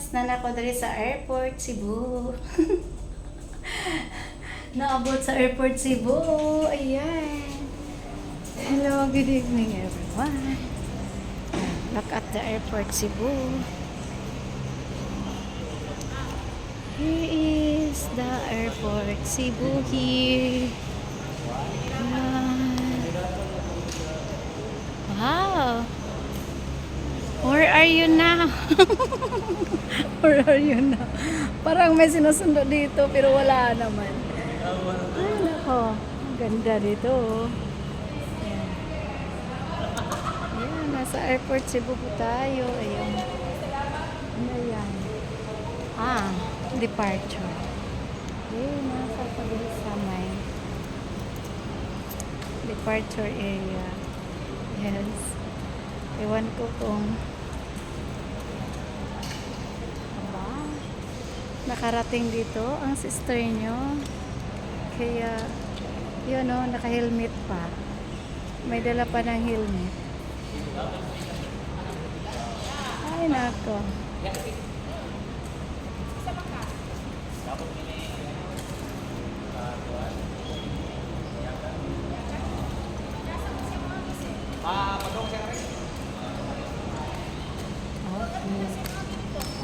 na nako diri sa airport Cebu. Naabot sa airport Cebu. Ayan. Hello, good evening everyone. Look at the airport Cebu. Here is the airport Cebu here. Wow. Where are you now? Where are you now? Parang may sinusundo dito pero wala naman. Ay, nako. Ang ganda dito. Ayan. Ayan, nasa airport Cebu po tayo. Ayan. Ayan. Departure. Ayan, nasa pagdating sa may departure area. Yes. Ewan ko kung nakarating dito ang sister nyo. Kaya yun o, naka-helmet pa. May dala pa ng helmet. Ay nako.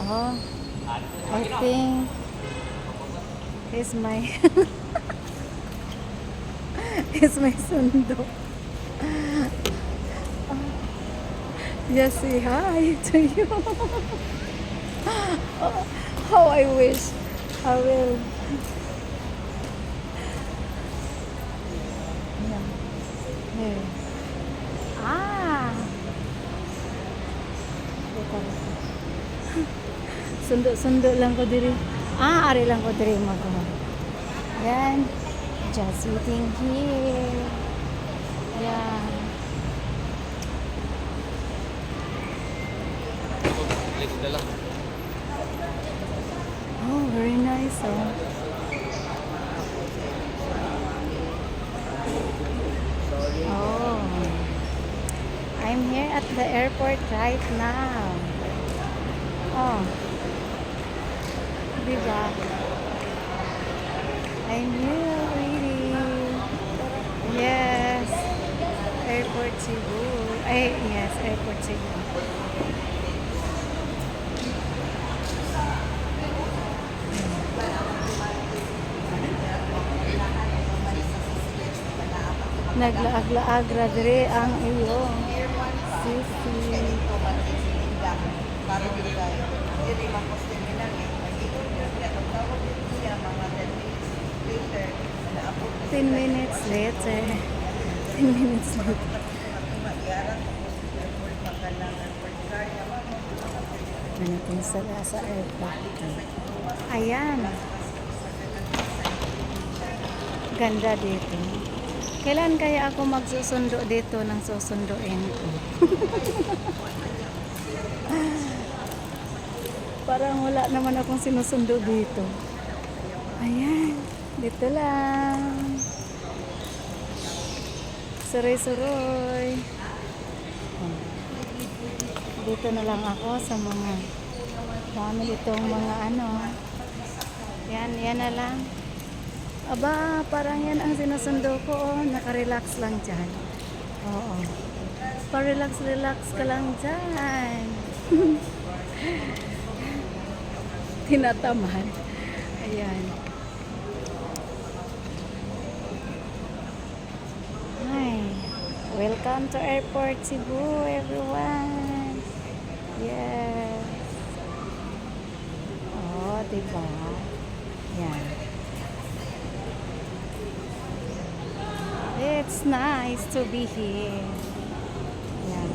Oh, I think he's my he's my sundo. Just say hi to you. How I wish I will. Yeah. Sundo-sundo lang ko diri. Ari lang ko diri magawa. Yan. Just sitting here. Yan. Oh, very nice. Oh. Oh. I'm here at the airport right now. Oh. Diba? I'm here waiting. Yes. Airport Cebu. Yes, Airport Cebu. Naglaag-laag ra dire ang iyong sisi. Ten minutes later. 10 minutes later. Nanatin sa airport. Ayan. Ganda dito. Kailan kaya ako magsusundo dito ng susunduin ko? Parang wala naman akong sinusundo dito. Ayan. Dito lang. Suroy-suroy. Dito na lang ako sa mga dami itong mga ano. Yan na lang. Aba, parang yan ang sinusundo ko. Oh, naka-relax lang dyan. Oo. Pa-relax ka lang dyan. Tinataman. Ayan. Hi. Welcome to Airport Cebu, everyone. Yes. Oh, diba? Yan. It's nice to be here. Yan.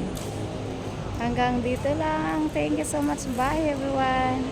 Hanggang dito lang. Thank you so much. Bye, everyone.